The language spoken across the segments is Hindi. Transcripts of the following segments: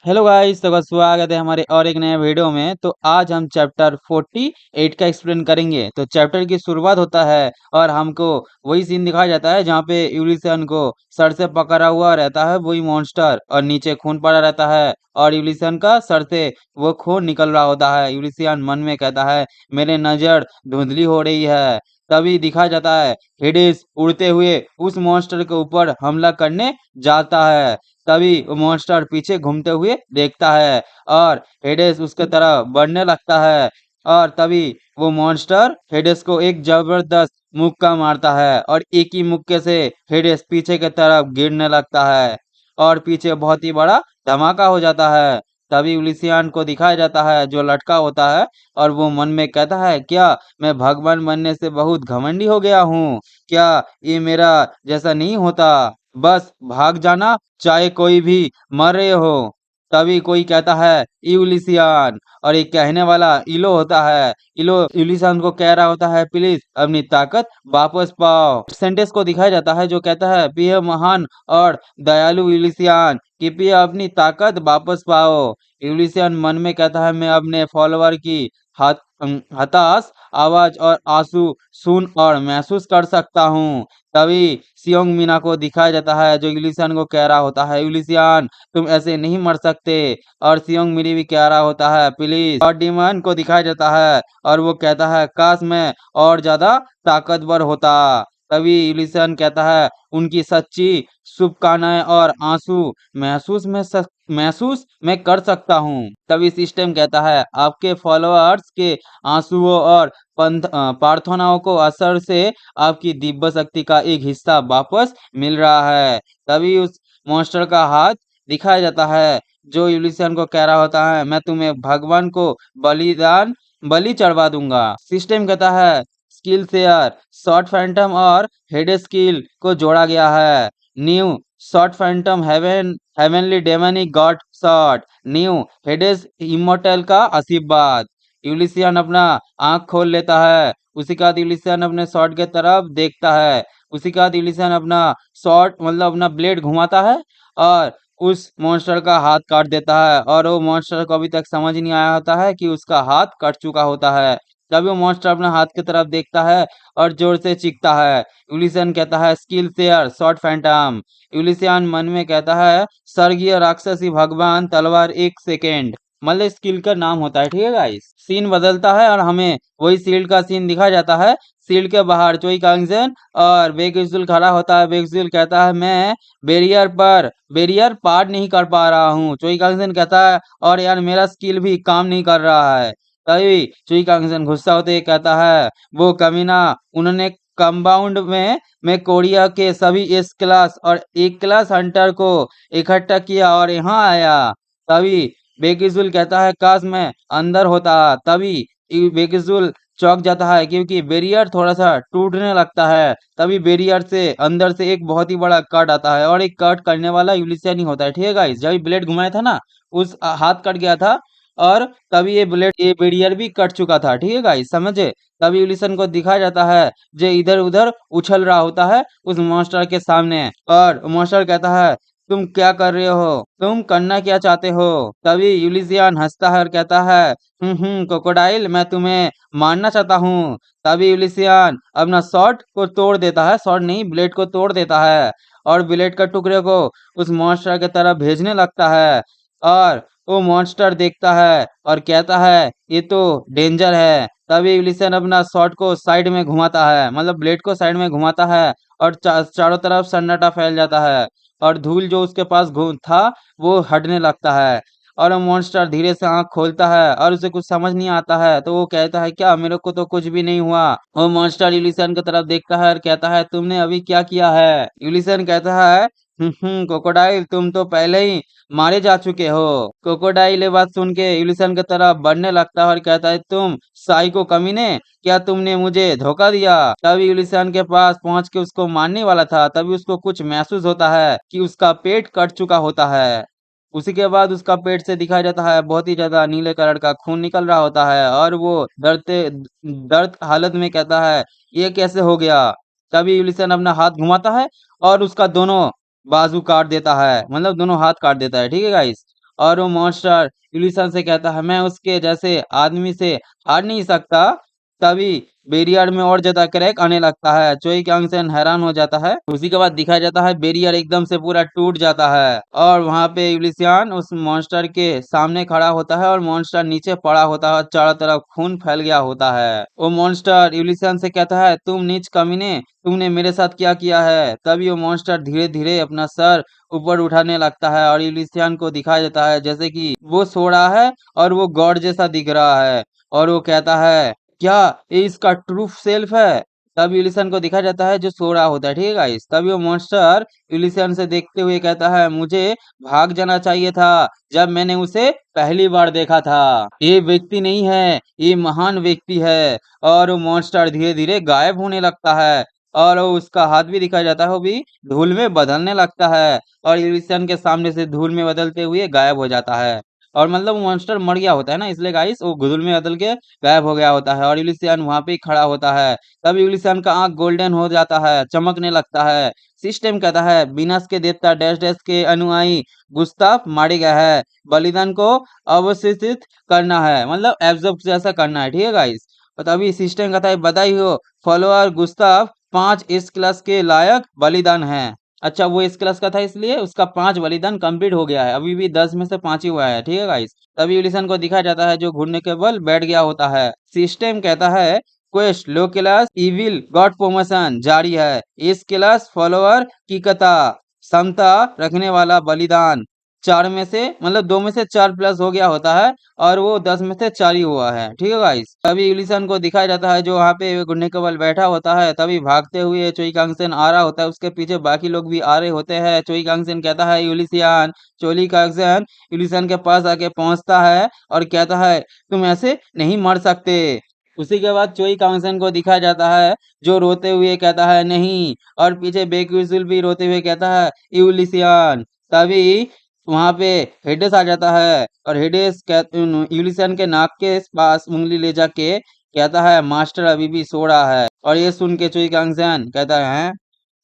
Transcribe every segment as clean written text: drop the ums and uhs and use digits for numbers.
हेलो गाइस, तो स्वागत है हमारे और एक नए वीडियो में। तो आज हम चैप्टर 48 का एक्सप्लेन करेंगे। तो चैप्टर की शुरुआत होता है और हमको वही सीन दिखाया जाता है जहाँ पे यूलिसन को सर से पकड़ा हुआ रहता है वही मॉन्स्टर, और नीचे खून पड़ा रहता है और यूलिसन का सर से वो खून निकल रहा होता है। यूलिसन मन में कहता है मेरे नज़र धुंधली हो रही है। तभी दिखाया जाता है हेडिस उड़ते हुए उस मॉन्स्टर के ऊपर हमला करने जाता है। तभी वो मॉन्स्टर पीछे घूमते हुए देखता है और हेडेस उसके तरफ बढ़ने लगता है। और तभी वो मॉन्स्टर हेडेस को एक जबरदस्त मुक्का मारता है और एक ही मुक्के से हेडेस पीछे की तरफ गिरने लगता है और पीछे बहुत ही बड़ा धमाका हो जाता है। तभी उलिसियान को दिखाया जाता है जो लटका होता है और वो मन में कहता है क्या मैं भगवान बनने से बहुत घमंडी हो गया हूँ? क्या ये मेरा जैसा नहीं होता? बस भाग जाना, चाहे कोई भी मर रहे हो। तभी कोई कहता है यूलिसियन, और एक कहने वाला इलो होता है। इलो यूलिसियन को कह रहा होता है प्लीज अपनी ताकत वापस पाओ। सेंटेंस को दिखाया जाता है जो कहता है प्रिय महान और दयालु यूलिसियन, कृपया अपनी ताकत वापस पाओ। यूलिसियन मन में कहता है मैं अपने फॉलोअर की हताश आवाज और आंसू सुन और महसूस कर सकता हूँ। तभी सियोंग मीना को दिखाया जाता है जो यूलिसियन को कह रहा होता है यूलिसियन तुम ऐसे नहीं मर सकते। और सियोंग मीरी भी कह रहा होता है प्लीज। और डीमन को दिखाया जाता है और वो कहता है काश मैं और ज्यादा ताकतवर होता। तभी यूलिसियन कहता है उनकी सच्ची शुभकामनाएं और आंसू महसूस मैं कर सकता हूँ। तभी सिस्टम कहता है आपके फॉलोअर्स के आंसुओं और प्रार्थनाओं को असर से आपकी दिव्य शक्ति का एक हिस्सा वापस मिल रहा है। तभी उस मॉन्स्टर का हाथ दिखाया जाता है जो यूलिसियन को कह रहा होता है मैं तुम्हें भगवान को बलि चढ़वा दूंगा। सिस्टम कहता है स्किल शेयर शॉर्ट फैंटम और हेड स्किल को जोड़ा गया है। New short phantom heavenly demonic god shot, new Hades immortal का आशीर्वाद। यूलिसियन अपना आंख खोल लेता है। उसी के बाद यूलिसियन अपने शॉर्ट के तरफ देखता है। उसी के बाद यूलिसियन अपना शॉर्ट मतलब अपना ब्लेड घुमाता है और उस मॉन्स्टर का हाथ काट देता है। और वो मॉन्स्टर को अभी तक समझ नहीं आया होता है कि उसका हाथ कट चुका होता है। तभी वो मॉन्स्टर अपना हाथ की तरफ देखता है और जोर से चीखता है। यूलिसियन कहता है स्किल शेयर शॉर्ट फैंटम। यूलिसियन मन में कहता है स्वर्गीय राक्षसी भगवान तलवार एक सेकेंड, मतलब स्किल का नाम होता है। ठीक है गाइस, सीन बदलता है और हमें वही शील्ड का सीन दिखा जाता है। शील्ड के बाहर चोई कांगजन और बेगजुल खड़ा होता है। बेगजुल कहता है मैं बैरियर पार नहीं कर पा रहा हूँ। चोई कांगजन कहता है और यार मेरा स्किल भी काम नहीं कर रहा है। तभी चोई कांगजन गुस्सा होते ही कहता है वो कमीना उन्होंने कंपाउंड में कोरिया के सभी एस क्लास और एक क्लास हंटर को इकट्ठा किया और यहाँ आया। तभी बेगिजुल कहता है काश मैं अंदर होता। तभी बेगिजुल चौंक जाता है क्योंकि बैरियर थोड़ा सा टूटने लगता है। तभी बैरियर से अंदर से एक बहुत ही बड़ा कट आता है और एक कट करने वाला यूलिसियन ही होता है। ठीक है गाइस, जब ब्लेड घुमाया था ना उस हाथ कट गया था और तभी ये बैरियर भी कट चुका था। ठीक है गाइस, समझे? तभी यूलिसन को दिखाया जाता है जो इधर उधर उछल रहा होता है उस मॉन्स्टर के सामने। और मॉन्स्टर कहता है तुम क्या कर रहे हो? तुम करना क्या चाहते हो? तभी यूलिसियन हंसता है और कहता है क्रोकोडाइल मैं तुम्हें मारना चाहता हूँ। तभी यूलिसियन अपना शॉर्ट को तोड़ देता है, शॉर्ट नहीं ब्लेड को तोड़ देता है और ब्लेड का टुकड़े को उस मॉन्स्टर की तरफ भेजने लगता है। और वो मॉन्स्टर देखता है और कहता है ये तो डेंजर है। तभी यूलिसन अपना शॉर्ट को साइड में घुमाता है, मतलब ब्लेड को साइड में घुमाता है और चारों तरफ सन्नाटा फैल जाता है और धूल जो उसके पास था वो हटने लगता है। और वो मॉन्स्टर धीरे से आंख खोलता है और उसे कुछ समझ नहीं आता है तो वो कहता है क्या मेरे को तो कुछ भी नहीं हुआ। वो मॉन्स्टर यूलिसन की तरफ देखता है और कहता है तुमने अभी क्या किया है? यूलिसन कहता है क्रोकोडाइल तुम तो पहले ही मारे जा चुके हो। क्रोकोडाइल ये बात सुन के यूलिसन की तरफ बढ़ने लगता है और कहता है तुम साइको कमीने, क्या तुमने मुझे धोखा दिया? तभी यूलिसन के पास पहुंच के उसको मारने वाला था तभी उसको कुछ महसूस होता है कि उसका पेट कट चुका होता है। उसी के बाद उसका पेट से दिखाया जाता है बहुत ही ज्यादा नीले कलर का खून निकल रहा होता है और वो दर्द हालत में कहता है ये कैसे हो गया? तभी यूलिसन अपना हाथ घुमाता है और उसका दोनों बाजू काट देता है, मतलब दोनों हाथ काट देता है। ठीक है गाइस, और वो मॉन्स्टर यूलिसन से कहता है मैं उसके जैसे आदमी से हार नहीं सकता। तभी बेरियर में और ज्यादा क्रैक आने लगता है। चोई कांगसेन हैरान हो जाता है। उसी के बाद दिखाया जाता है बेरियर एकदम से पूरा टूट जाता है और वहां पे यूलिसियन उस मॉन्स्टर के सामने खड़ा होता है और मॉन्स्टर नीचे पड़ा होता है और चारों तरफ खून फैल गया होता है। वो मॉन्स्टर यूलिसियन से कहता है तुम नीच कमीने, तुमने मेरे साथ क्या किया है। तभी वो मॉन्स्टर धीरे धीरे अपना सर ऊपर उठाने लगता है और यूलिसियन को दिखाया जाता है जैसे कि वो सो रहा है और वो गॉड जैसा दिख रहा है। और वो कहता है क्या ये इसका ट्रू सेल्फ है। तब यूलिसन को दिखा जाता है जो सो रहा होता है। ठीक है गाइस, तभी वो मॉन्स्टर यूलिसन से देखते हुए कहता है मुझे भाग जाना चाहिए था जब मैंने उसे पहली बार देखा था। ये व्यक्ति नहीं है, ये महान व्यक्ति है। और वो मॉन्स्टर धीरे धीरे गायब होने लगता है और वो उसका हाथ भी दिखाया जाता है, वो भी धूल में बदलने लगता है और यूलिसन के सामने से धूल में बदलते हुए गायब हो जाता है। और मतलब वो मॉन्स्टर मर गया होता है ना, इसलिए गाइस वो धूल में बदल के गायब हो गया होता है और यूलिसियन वहां पे ही खड़ा होता है। तब यूलिसियन का आंख गोल्डन हो जाता है, चमकने लगता है। सिस्टम कहता है विनाश के देवता डैश डैश के अनुयायी गुस्ताफ मारे गए हैं, बलिदान को अवशोषित करना है, मतलब एब्जॉर्ब जैसा करना है। ठीक है गाइस, और तभी सिस्टम कहता है बधाई हो फॉलोअर गुस्ताफ 5 इस क्लास के लायक बलिदान है। अच्छा, वो इस क्लास का था इसलिए उसका 5 बलिदान कंप्लीट हो गया है, अभी भी 10 में से 5 ही हुआ है। ठीक है गाइस, तभी यूलिसन को दिखाया जाता है जो घुटने के बल बैठ गया होता है। सिस्टम कहता है क्वेस्ट लो क्लास इविल गॉड प्रमोशन जारी है, इस क्लास फॉलोअर की कथा क्षमता रखने वाला बलिदान 4 में से मतलब 2 में से 4 प्लस हो गया होता है और वो 10 में से 4 ही हुआ है। ठीक है गाइस, तभी यूलिसन को दिखाया जाता है जो वहाँ पे घुटने के बल बैठा होता है। तभी भागते हुए चोई कांगसेन आ रहा होता है, उसके पीछे बाकी लोग भी आ रहे होते हैं। चोई कांगसेन कहता है यूलिसियन, चोली कांगसेन यूलिसन के पास आके पहुंचता है और कहता है तुम ऐसे नहीं मर सकते। उसी के बाद चोई कांगसेन को दिखाया जाता है जो रोते हुए कहता है नहीं, और पीछे बेक्यूजुल भी रोते हुए कहता है यूलिसियन। तभी वहां पे हेडेस आ जाता है और हेडेस यूलिसियन के नाक के पास उंगली ले जाके कहता है मास्टर अभी भी सो रहा है। और ये सुन के चोई कांगसेन कहता है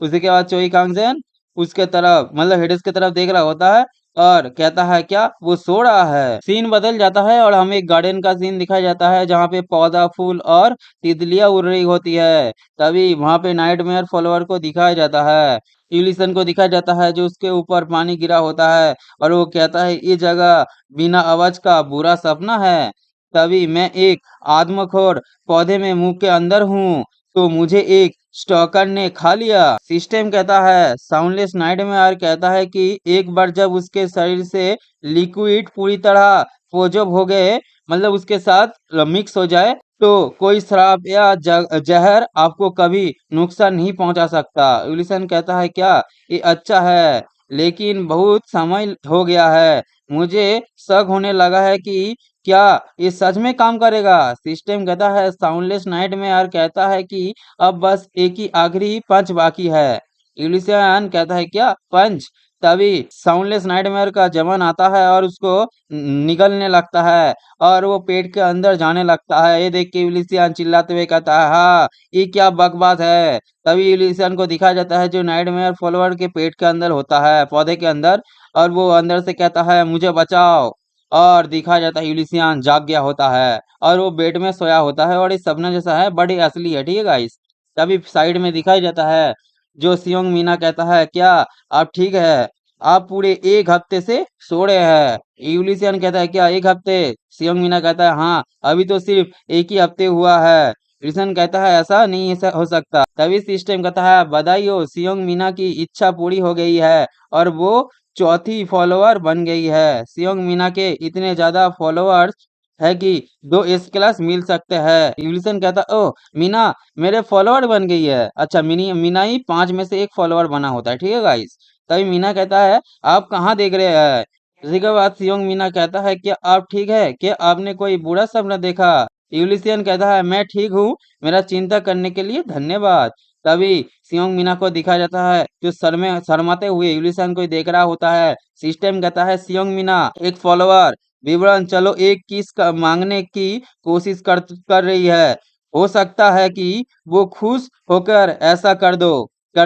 उसी के बाद चोई कांगसेन उसके तरफ मतलब हेडिस की तरफ देख रहा होता है और कहता है क्या वो सो रहा है। सीन बदल जाता है और हमें एक गार्डन का सीन दिखाया जाता है जहाँ पे पौधा फूल और तितलियां उड़ रही होती है। तभी वहां पे नाइटमेयर फॉलोअर को दिखाया जाता है, यूलिसन को दिखाया जाता है जो उसके ऊपर पानी गिरा होता है और वो कहता है ये जगह बिना आवाज का बुरा सपना है। तभी मैं एक आदमखोर पौधे में मुंह के अंदर हूँ तो मुझे एक स्टॉकर ने खा लिया। सिस्टम कहता है साउंडलेस नाइटमेयर कहता है कि एक बार जब उसके शरीर से लिक्विड पूरी तरह पोजब हो गए मतलब उसके साथ मिक्स हो जाए तो कोई शराब या जहर आपको कभी नुकसान नहीं पहुंचा सकता। यूलिसन कहता है क्या ये अच्छा है लेकिन बहुत समय हो गया है, मुझे शक होने लगा है कि क्या ये सच में काम करेगा। सिस्टम कहता है साउंडलेस नाइटमेयर कहता है कि अब बस एक ही आखिरी पंच बाकी है। यूलिसियन कहता है क्या पंच। तभी साउंडलेस नाइटमेयर का जवान आता है और उसको निगलने लगता है और वो पेट के अंदर जाने लगता है। ये देख के यूलिसियन चिल्लाते हुए कहता है हाँ ये क्या बकवास है। तभी यूलिसियन को दिखाया जाता है जो नाइटमेयर फॉलोअर के पेट के अंदर होता है पौधे के अंदर, और वो अंदर से कहता है मुझे बचाओ। और दिखाया जाता है यूलिसियन जाग गया होता है और वो बेड में सोया होता है और ये सपना जैसा है, बड़ी असली है। ठीक है गाइस, तभी साइड में दिखाई जाता है जो सियोंग मीना कहता है क्या आप ठीक है, आप पूरे 1 हफ्ते से सो रहे हैं। यूलिसियन कहता है क्या 1 हफ्ते। सियोंग मीना कहता है हाँ अभी तो सिर्फ 1 ही हफ्ते हुआ है। यूलिसियन कहता है ऐसा नहीं हो सकता। तभी सिस्टम कहता है बधाई हो सियोंग मीना की इच्छा पूरी हो गई है और वो चौथी फॉलोअर बन गई है। सियोंग मीना के इतने ज्यादा फॉलोअर्स है कि 2 एस क्लास मिल सकते हैं। यूलिसन कहता ओह मीना मेरे फॉलोअर बन गई है। अच्छा मीना ही 5 में से एक फॉलोअर बना होता है। ठीक है गाइस, तभी मीना कहता है आप कहाँ देख रहे हैं। इसी के बाद सियोंग मीना कहता है क्या आप ठीक है, क्या आपने कोई बुरा सपना देखा। यूलिसियन कहता है मैं ठीक हूँ, मेरा चिंता करने के लिए धन्यवाद। तभी सियोंग मीना को दिखाया जाता है जो शर्माते हुए यूलिसन को देख रहा होता है। सिस्टम कहता है सियोंग मीना एक फॉलोअर विवरण चलो एक किस का मांगने की कोशिश कर रही है, हो सकता है कि वो खुश होकर ऐसा कर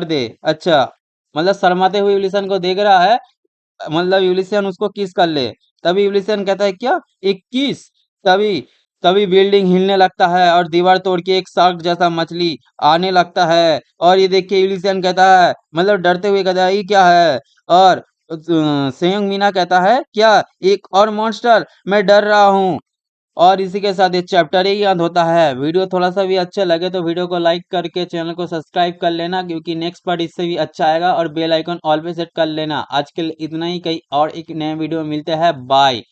दे। अच्छा, मतलब शर्माते हुए यूलिसन को देख रहा है मतलब यूलिसियन उसको किस कर ले। तभी यूलिसन कहता है क्या 21। तभी तभी बिल्डिंग हिलने लगता है और दीवार तोड़ के एक शार्क जैसा मछली आने लगता है। और ये देख के यूलिसन कहता है, मतलब डरते हुए कहता है ये क्या है। और सेयोंग मीना कहता है क्या एक और मॉन्स्टर, मैं डर रहा हूँ। और इसी के साथ ये चैप्टर ही अंत होता है। वीडियो थोड़ा सा भी अच्छा लगे तो वीडियो को लाइक करके चैनल को सब्सक्राइब कर लेना, क्योंकि नेक्स्ट पार्ट इससे भी अच्छा आएगा। और बेल आइकन ऑल पे सेट कर लेना। आज के लिए इतना ही, कहीं और एक नए वीडियो में मिलते हैं। बाय।